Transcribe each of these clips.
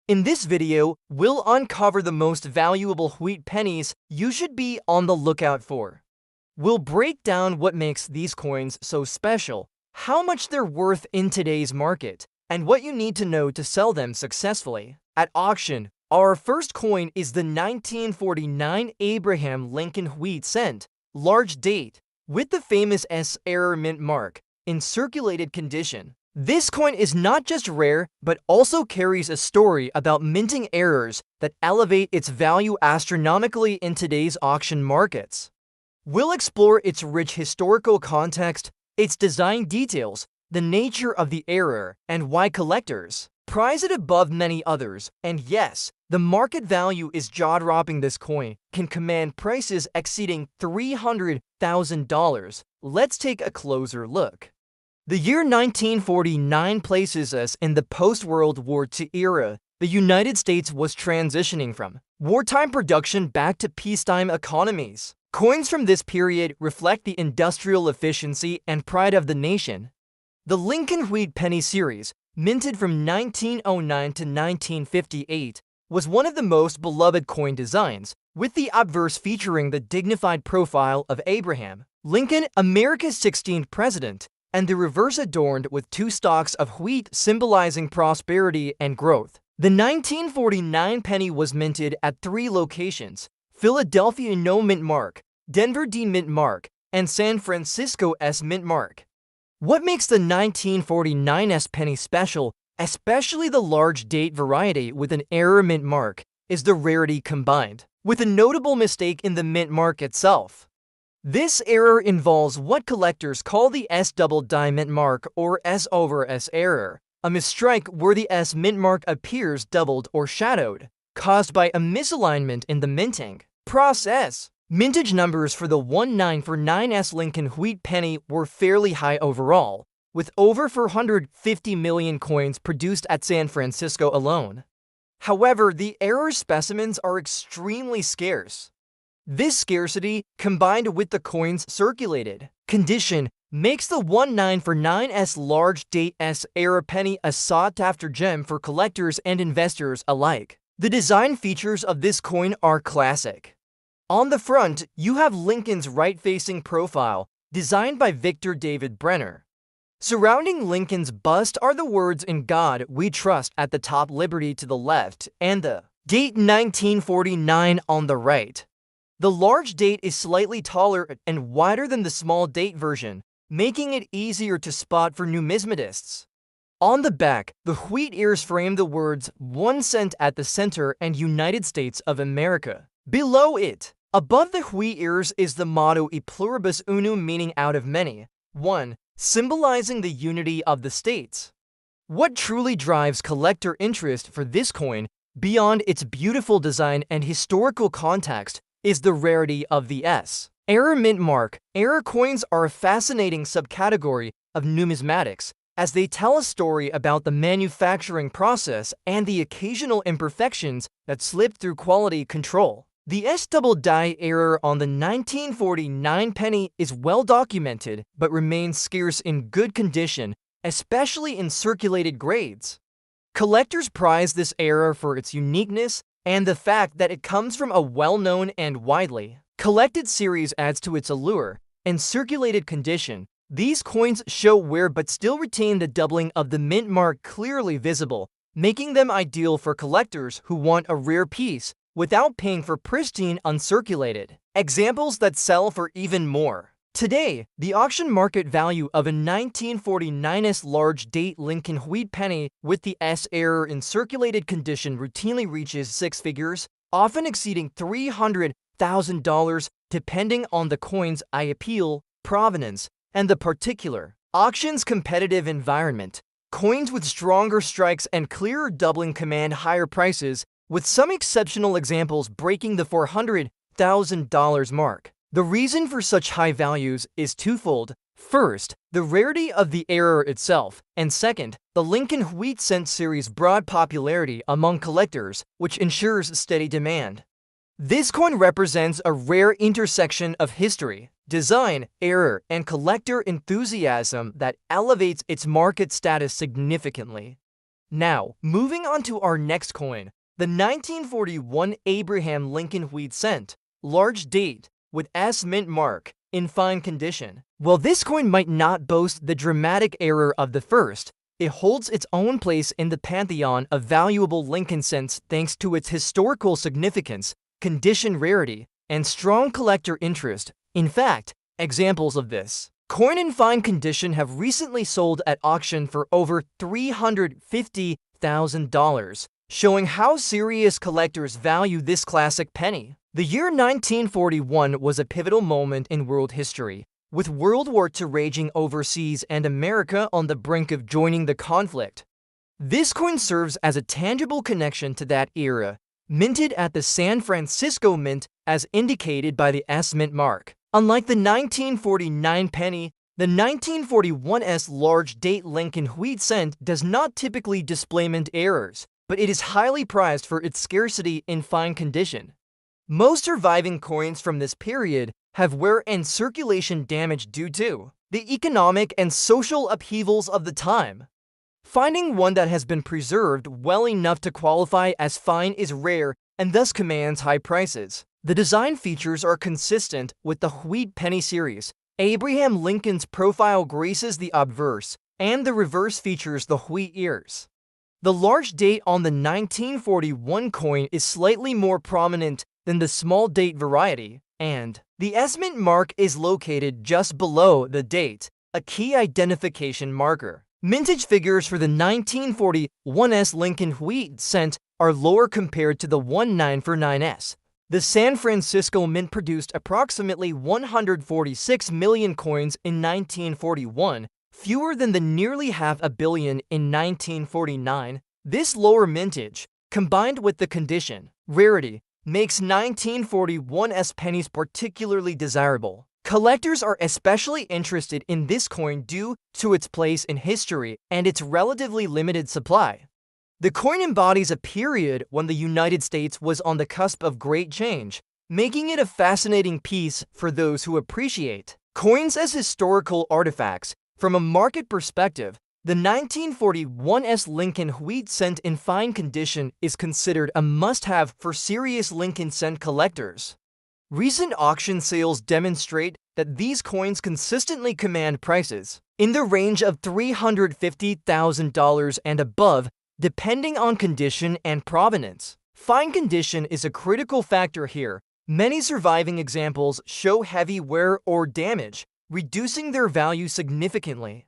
In this video, we'll uncover the most valuable wheat pennies you should be on the lookout for. We'll break down what makes these coins so special, how much they're worth in today's market, and what you need to know to sell them successfully. At auction, our first coin is the 1949 Abraham Lincoln wheat cent, large date, with the famous S error mint mark, in circulated condition. This coin is not just rare, but also carries a story about minting errors that elevate its value astronomically in today's auction markets. We'll explore its rich historical context, its design details, the nature of the error, and why collectors prize it above many others. And yes, the market value is jaw-dropping. This coin can command prices exceeding $300,000. Let's take a closer look. The year 1949 places us in the post-World War II era. The United States was transitioning from wartime production back to peacetime economies. Coins from this period reflect the industrial efficiency and pride of the nation. The Lincoln Wheat Penny series, minted from 1909 to 1958, was one of the most beloved coin designs, with the obverse featuring the dignified profile of Abraham Lincoln, America's 16th president, and the reverse adorned with two stalks of wheat symbolizing prosperity and growth. The 1949 penny was minted at 3 locations: Philadelphia No Mint Mark, Denver D Mint Mark, and San Francisco S Mint Mark. What makes the 1949 S penny special, especially the large date variety with an error mint mark, is the rarity combined with a notable mistake in the mint mark itself. This error involves what collectors call the S double die mint mark, or S over S error, a misstrike where the S mint mark appears doubled or shadowed, caused by a misalignment in the minting process. Mintage numbers for the 1949 Lincoln Wheat Penny were fairly high overall, with over 450 million coins produced at San Francisco alone. However, the error specimens are extremely scarce. This scarcity, combined with the coin's circulated condition, makes the 1949 large date S error penny a sought-after gem for collectors and investors alike. The design features of this coin are classic. On the front, you have Lincoln's right-facing profile, designed by Victor David Brenner. Surrounding Lincoln's bust are the words "In God We Trust" at the top, "Liberty" to the left, and the date 1949 on the right. The large date is slightly taller and wider than the small date version, making it easier to spot for numismatists. On the back, the wheat ears frame the words "1 cent" at the center and "United States of America" below it. Above the wheat ears is the motto "E pluribus unum," meaning "out of many, one," symbolizing the unity of the states. What truly drives collector interest for this coin, beyond its beautiful design and historical context, is the rarity of the S error mint mark. Error coins are a fascinating subcategory of numismatics, as they tell a story about the manufacturing process and the occasional imperfections that slip through quality control. The S double die error on the 1949 penny is well documented but remains scarce in good condition, especially in circulated grades. Collectors prize this error for its uniqueness and the fact that it comes from a well-known and widely collected series adds to its allure. In circulated condition, these coins show wear but still retain the doubling of the mint mark clearly visible, making them ideal for collectors who want a rare piece without paying for pristine uncirculated examples that sell for even more. Today, the auction market value of a 1949 large date Lincoln Wheat Penny with the S error in circulated condition routinely reaches 6 figures, often exceeding $300,000 depending on the coin's appeal, provenance, and the particular auction's competitive environment. Coins with stronger strikes and clearer doubling command higher prices, with some exceptional examples breaking the $400,000 mark. The reason for such high values is twofold. First, the rarity of the error itself, and second, the Lincoln Wheat Cent series' broad popularity among collectors, which ensures steady demand. This coin represents a rare intersection of history, design, error, and collector enthusiasm that elevates its market status significantly. Now, moving on to our next coin, the 1941 Abraham Lincoln wheat cent, large date, with S mint mark, in fine condition. While this coin might not boast the dramatic era of the first, it holds its own place in the pantheon of valuable Lincoln cents thanks to its historical significance, condition rarity, and strong collector interest. In fact, examples of this coin in fine condition have recently sold at auction for over $350,000, showing how serious collectors value this classic penny. The year 1941 was a pivotal moment in world history, with World War II raging overseas and America on the brink of joining the conflict. This coin serves as a tangible connection to that era, minted at the San Francisco Mint as indicated by the S mint mark. Unlike the 1949 penny, the 1941's large date Lincoln wheat cent does not typically display mint errors, but it is highly prized for its scarcity in fine condition. Most surviving coins from this period have wear and circulation damage due to the economic and social upheavals of the time. Finding one that has been preserved well enough to qualify as fine is rare and thus commands high prices. The design features are consistent with the wheat penny series. Abraham Lincoln's profile graces the obverse, and the reverse features the wheat ears. The large date on the 1941 coin is slightly more prominent than the small date variety, and the S mint mark is located just below the date, a key identification marker. Mintage figures for the 1941's Lincoln wheat cent are lower compared to the 1949's. The San Francisco Mint produced approximately 146 million coins in 1941, fewer than the nearly 500 million in 1949. This lower mintage, combined with the condition, rarity, makes 1941's pennies particularly desirable. Collectors are especially interested in this coin due to its place in history and its relatively limited supply. The coin embodies a period when the United States was on the cusp of great change, making it a fascinating piece for those who appreciate coins as historical artifacts. From a market perspective, the 1941's Lincoln wheat cent in fine condition is considered a must-have for serious Lincoln cent collectors. Recent auction sales demonstrate that these coins consistently command prices in the range of $350,000 and above, depending on condition and provenance. Fine condition is a critical factor here. Many surviving examples show heavy wear or damage, reducing their value significantly.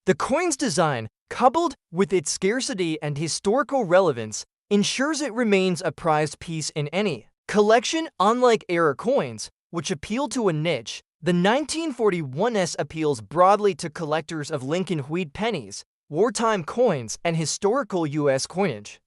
The coin's design, coupled with its scarcity and historical relevance, ensures it remains a prized piece in any collection. Unlike era coins, which appeal to a niche, the 1941's appeals broadly to collectors of Lincoln wheat pennies, wartime coins, and historical U.S. coinage.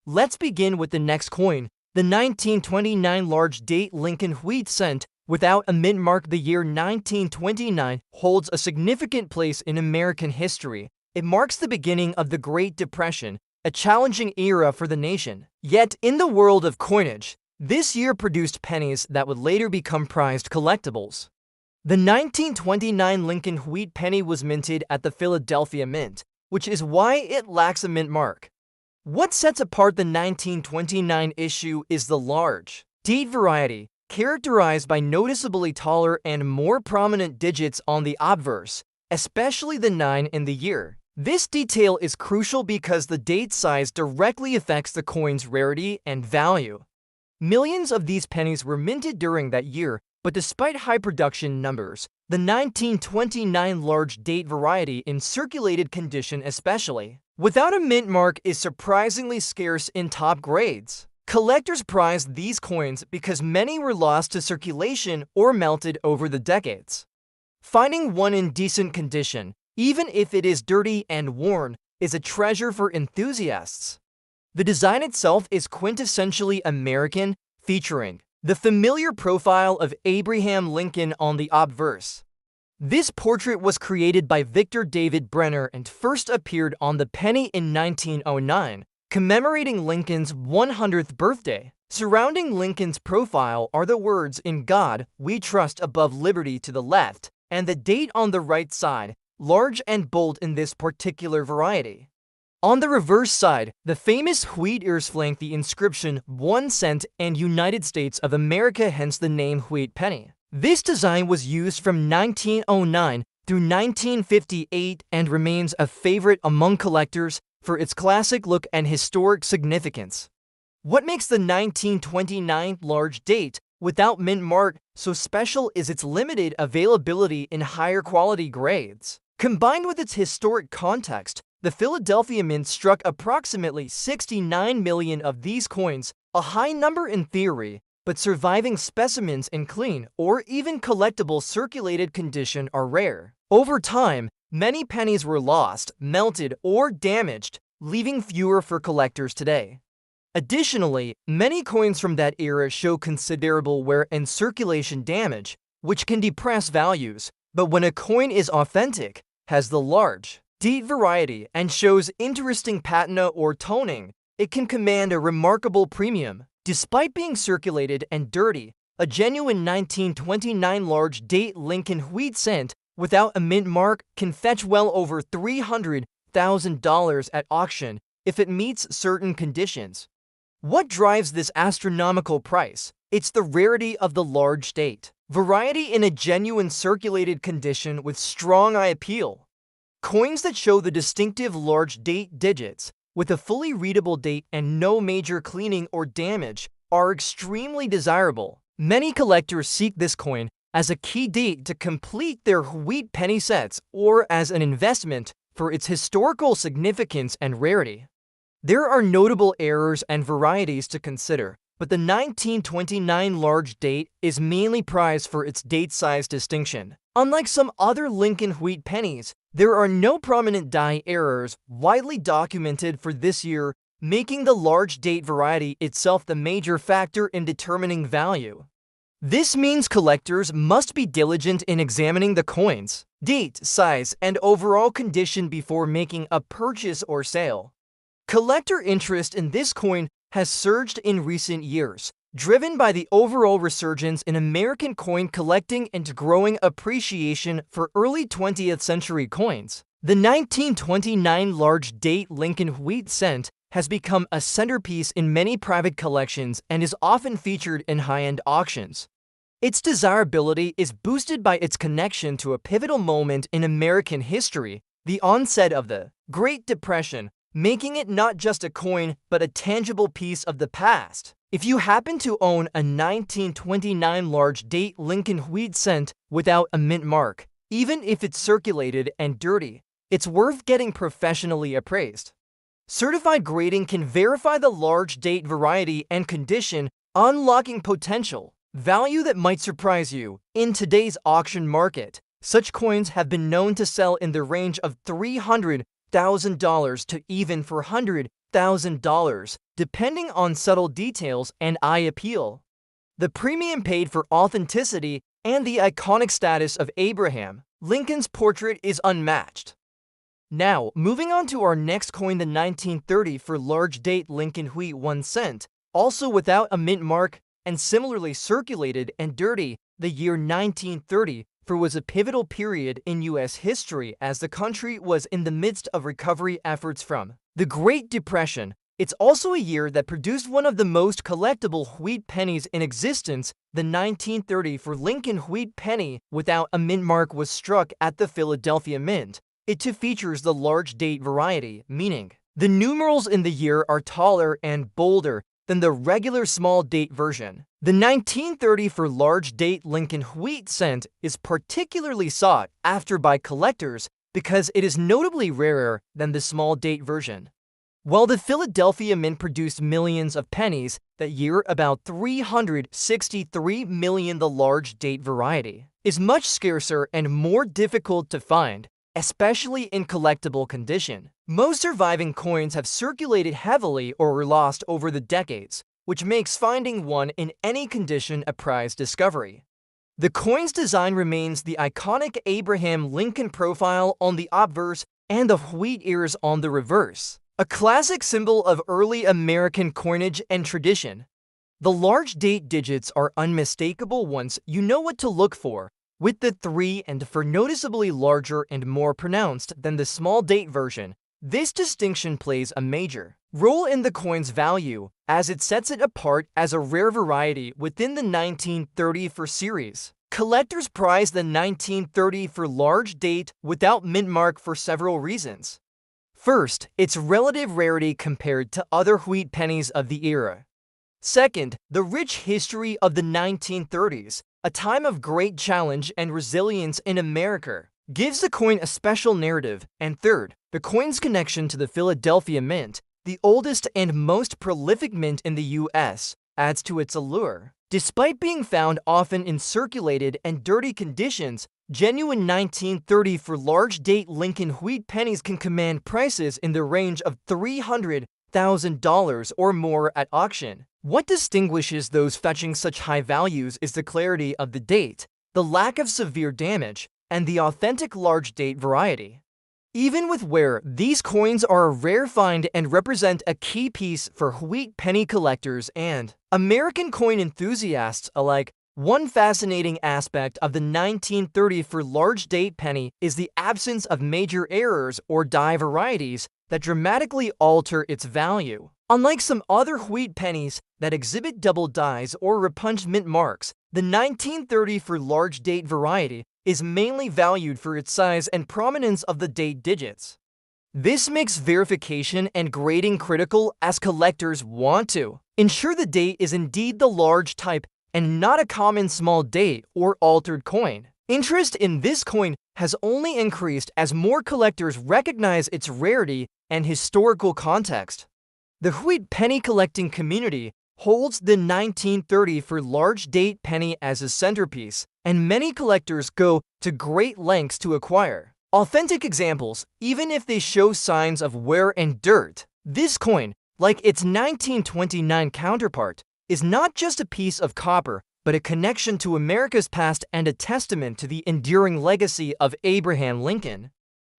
Let's begin with the next coin, the 1929 large date Lincoln wheat cent without a mint mark. The year 1929 holds a significant place in American history. It marks the beginning of the Great Depression, a challenging era for the nation. Yet, in the world of coinage, this year produced pennies that would later become prized collectibles. The 1929 Lincoln wheat penny was minted at the Philadelphia Mint, which is why it lacks a mint mark. What sets apart the 1929 issue is the large date variety, characterized by noticeably taller and more prominent digits on the obverse, especially the 9 in the year. This detail is crucial because the date size directly affects the coin's rarity and value. Millions of these pennies were minted during that year, but despite high production numbers, the 1929 large date variety in circulated condition especially without a mint mark is surprisingly scarce in top grades. Collectors prize these coins because many were lost to circulation or melted over the decades. Finding one in decent condition, even if it is dirty and worn, is a treasure for enthusiasts. The design itself is quintessentially American, featuring the familiar profile of Abraham Lincoln on the obverse. This portrait was created by Victor David Brenner and first appeared on the penny in 1909, commemorating Lincoln's 100th birthday. Surrounding Lincoln's profile are the words "In God We Trust" above liberty to the left, and the date on the right side, large and bold in this particular variety. On the reverse side, the famous wheat ears flank the inscription 1 cent and United States of America, hence the name wheat penny. This design was used from 1909 through 1958 and remains a favorite among collectors for its classic look and historic significance. What makes the 1929 large date without mint mark so special is its limited availability in higher quality grades. Combined with its historic context, the Philadelphia Mint struck approximately 69 million of these coins, a high number in theory, but surviving specimens in clean or even collectible circulated condition are rare. Over time, many pennies were lost, melted, or damaged, leaving fewer for collectors today. Additionally, many coins from that era show considerable wear and circulation damage, which can depress values, but when a coin is authentic, has the large date variety, and shows interesting patina or toning, it can command a remarkable premium. Despite being circulated and dirty, a genuine 1929 large date Lincoln wheat cent without a mint mark can fetch well over $300,000 at auction if it meets certain conditions. What drives this astronomical price? It's the rarity of the large date. Variety in a genuine circulated condition with strong eye appeal. Coins that show the distinctive large date digits, with a fully readable date and no major cleaning or damage, are extremely desirable. Many collectors seek this coin as a key date to complete their wheat penny sets or as an investment for its historical significance and rarity. There are notable errors and varieties to consider, but the 1929 large date is mainly prized for its date size distinction. Unlike some other Lincoln wheat pennies, there are no prominent die errors widely documented for this year, making the large date variety itself the major factor in determining value. This means collectors must be diligent in examining the coin's date, size, and overall condition before making a purchase or sale. Collector interest in this coin has surged in recent years, driven by the overall resurgence in American coin collecting and growing appreciation for early 20th century coins. The 1929 large date Lincoln wheat cent has become a centerpiece in many private collections and is often featured in high-end auctions. Its desirability is boosted by its connection to a pivotal moment in American history, the onset of the Great Depression, making it not just a coin but a tangible piece of the past. If you happen to own a 1929 large date Lincoln wheat cent without a mint mark, even if it's circulated and dirty, it's worth getting professionally appraised. Certified grading can verify the large date variety and condition, unlocking potential value that might surprise you. In today's auction market, such coins have been known to sell in the range of $300,000 to even $400,000, depending on subtle details and eye appeal. The premium paid for authenticity and the iconic status of Abraham Lincoln's portrait is unmatched. Now, moving on to our next coin, the 1930 for large date Lincoln wheat 1 cent, also without a mint mark and similarly circulated and dirty. The year 1930 was a pivotal period in U.S. history as the country was in the midst of recovery efforts from the Great Depression. It's also a year that produced one of the most collectible wheat pennies in existence. The 1930 for Lincoln wheat penny without a mint mark was struck at the Philadelphia Mint. It too features the large date variety, meaning the numerals in the year are taller and bolder than the regular small date version. The 1930 for large date Lincoln wheat cent is particularly sought after by collectors because it is notably rarer than the small date version. While the Philadelphia Mint produced millions of pennies that year, about 363 million, the large date variety is much scarcer and more difficult to find, especially in collectible condition. Most surviving coins have circulated heavily or were lost over the decades, which makes finding one in any condition a prized discovery. The coin's design remains the iconic Abraham Lincoln profile on the obverse and the wheat ears on the reverse, a classic symbol of early American coinage and tradition. The large date digits are unmistakable once you know what to look for, with the 3 and 4 noticeably larger and more pronounced than the small date version. This distinction plays a major role in the coin's value, as it sets it apart as a rare variety within the 1934 series. Collectors prize the 1934 large date without mint mark for several reasons. First, its relative rarity compared to other wheat pennies of the era. Second, the rich history of the 1930s, a time of great challenge and resilience in America, gives the coin a special narrative. And third, the coin's connection to the Philadelphia Mint, the oldest and most prolific mint in the U.S., adds to its allure. Despite being found often in circulated and dirty conditions, genuine 1934 large-date Lincoln wheat pennies can command prices in the range of $300,000 or more at auction. What distinguishes those fetching such high values is the clarity of the date, the lack of severe damage, and the authentic large-date variety. Even with wear, these coins are a rare find and represent a key piece for wheat penny collectors and American coin enthusiasts alike. One fascinating aspect of the 1934 large-date penny is the absence of major errors or die varieties that dramatically alter its value. Unlike some other wheat pennies that exhibit double dies or repunched mint marks, the 1934 large-date variety is mainly valued for its size and prominence of the date digits. This makes verification and grading critical, as collectors want to ensure the date is indeed the large type and not a common small date or altered coin. Interest in this coin has only increased as more collectors recognize its rarity and historical context. The wheat penny collecting community holds the 1934 large-date penny as a centerpiece, and many collectors go to great lengths to acquire authentic examples, even if they show signs of wear and dirt. This coin, like its 1929 counterpart, is not just a piece of copper, but a connection to America's past and a testament to the enduring legacy of Abraham Lincoln.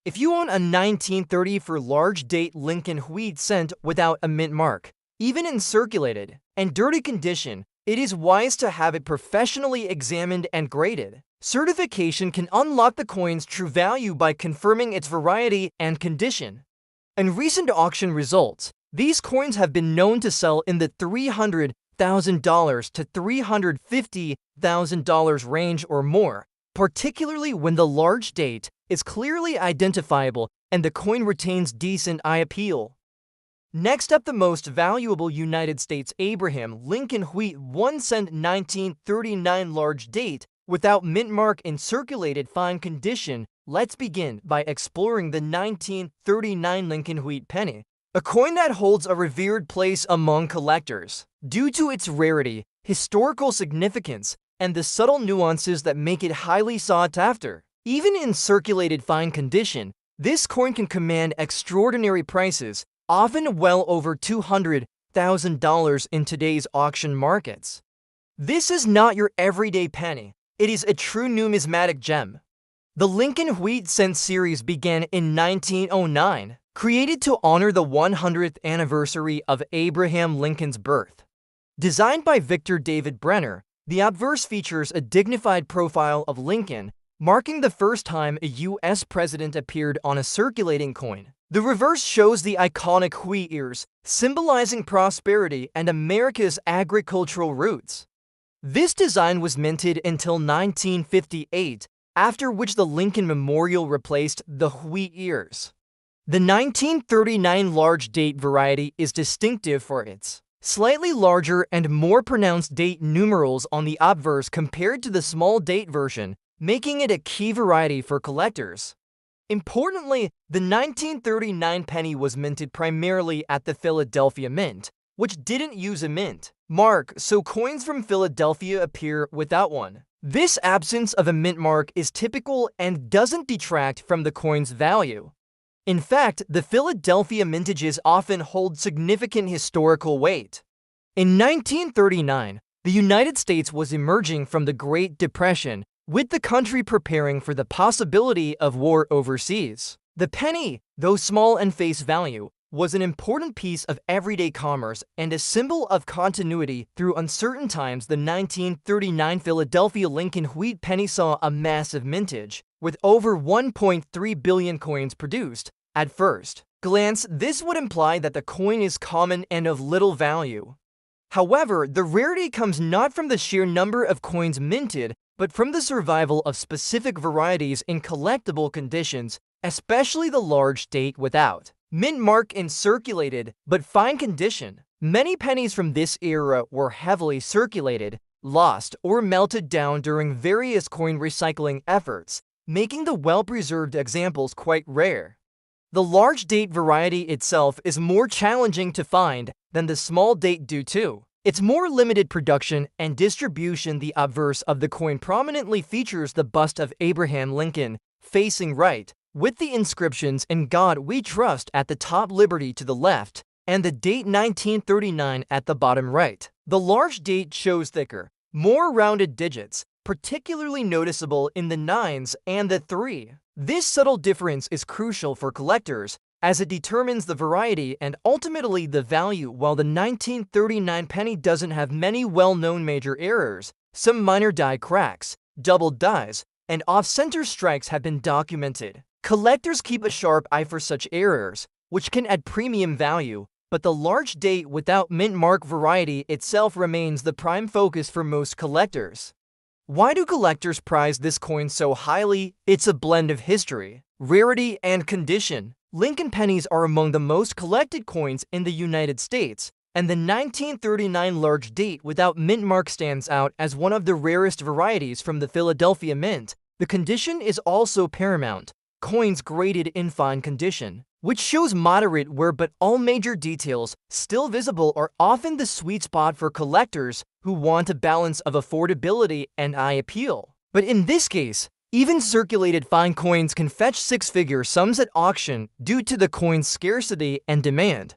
If you own a 1934 large-date Lincoln wheat cent without a mint mark, even in circulated and dirty condition, it is wise to have it professionally examined and graded. Certification can unlock the coin's true value by confirming its variety and condition. In recent auction results, these coins have been known to sell in the $300,000 to $350,000 range or more, particularly when the large date is clearly identifiable and the coin retains decent eye appeal. Next up, the most valuable United States Abraham Lincoln wheat 1 cent 1939 large date without mint mark in circulated fine condition. Let's begin by exploring the 1939 Lincoln wheat penny, a coin that holds a revered place among collectors due to its rarity, historical significance, and the subtle nuances that make it highly sought after. Even in circulated fine condition, this coin can command extraordinary prices, often well over $200,000 in today's auction markets. This is not your everyday penny. It is a true numismatic gem. The Lincoln Wheat Cent series began in 1909, created to honor the 100th anniversary of Abraham Lincoln's birth. Designed by Victor David Brenner, the obverse features a dignified profile of Lincoln, marking the first time a U.S. president appeared on a circulating coin. The reverse shows the iconic wheat ears, symbolizing prosperity and America's agricultural roots. This design was minted until 1958, after which the Lincoln Memorial replaced the wheat ears. The 1939 large date variety is distinctive for its slightly larger and more pronounced date numerals on the obverse compared to the small date version, making it a key variety for collectors. Importantly, the 1939 penny was minted primarily at the Philadelphia Mint, which didn't use a mint mark, so coins from Philadelphia appear without one. This absence of a mint mark is typical and doesn't detract from the coin's value. In fact, the Philadelphia mintages often hold significant historical weight. In 1939, the United States was emerging from the Great Depression, with the country preparing for the possibility of war overseas. The penny, though small in face value, was an important piece of everyday commerce and a symbol of continuity through uncertain times. The 1939 Philadelphia Lincoln wheat penny saw a massive mintage, with over 1.3 billion coins produced. At first, glance, this would imply that the coin is common and of little value. However, the rarity comes not from the sheer number of coins minted, but from the survival of specific varieties in collectible conditions, especially the large date without mint mark in circulated but fine condition. Many pennies from this era were heavily circulated, lost, or melted down during various coin recycling efforts, making the well-preserved examples quite rare. The large date variety itself is more challenging to find than the small date due to its more limited production and distribution. The obverse of the coin prominently features the bust of Abraham Lincoln, facing right, with the inscriptions "In God We Trust" at the top, "Liberty" to the left, and the date 1939 at the bottom right. The large date shows thicker, more rounded digits, particularly noticeable in the 9s and the 3. This subtle difference is crucial for collectors, as it determines the variety and ultimately the value. While the 1939 penny doesn't have many well-known major errors, some minor die cracks, doubled dies, and off-center strikes have been documented. Collectors keep a sharp eye for such errors, which can add premium value, but the large date without mint mark variety itself remains the prime focus for most collectors. Why do collectors prize this coin so highly? It's a blend of history, rarity, and condition. Lincoln pennies are among the most collected coins in the United States, and the 1939 large date without mint mark stands out as one of the rarest varieties from the Philadelphia Mint. The condition is also paramount. Coins graded in fine condition, which shows moderate wear, but all major details still visible, are often the sweet spot for collectors who want a balance of affordability and eye appeal. But in this case, even circulated fine coins can fetch six-figure sums at auction due to the coin's scarcity and demand.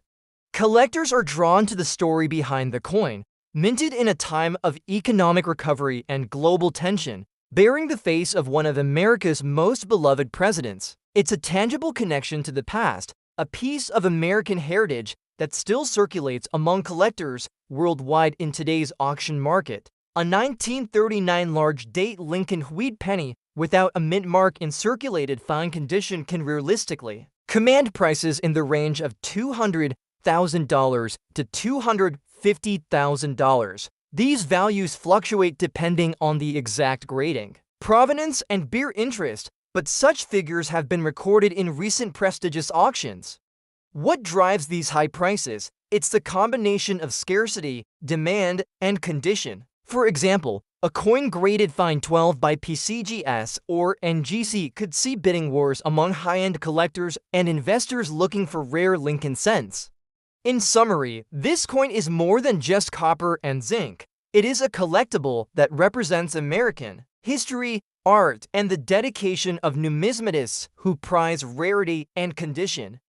Collectors are drawn to the story behind the coin, minted in a time of economic recovery and global tension, bearing the face of one of America's most beloved presidents. It's a tangible connection to the past, a piece of American heritage that still circulates among collectors worldwide. In today's auction market, a 1939 large date Lincoln wheat penny without a mint mark in circulated fine condition can realistically command prices in the range of $200,000 to $250,000. These values fluctuate depending on the exact grading, provenance, and beer interest, but such figures have been recorded in recent prestigious auctions. What drives these high prices? It's the combination of scarcity, demand, and condition. For example, a coin graded fine 12 by PCGS or NGC could see bidding wars among high-end collectors and investors looking for rare Lincoln cents. In summary, this coin is more than just copper and zinc. It is a collectible that represents American history, art, and the dedication of numismatists who prize rarity and condition.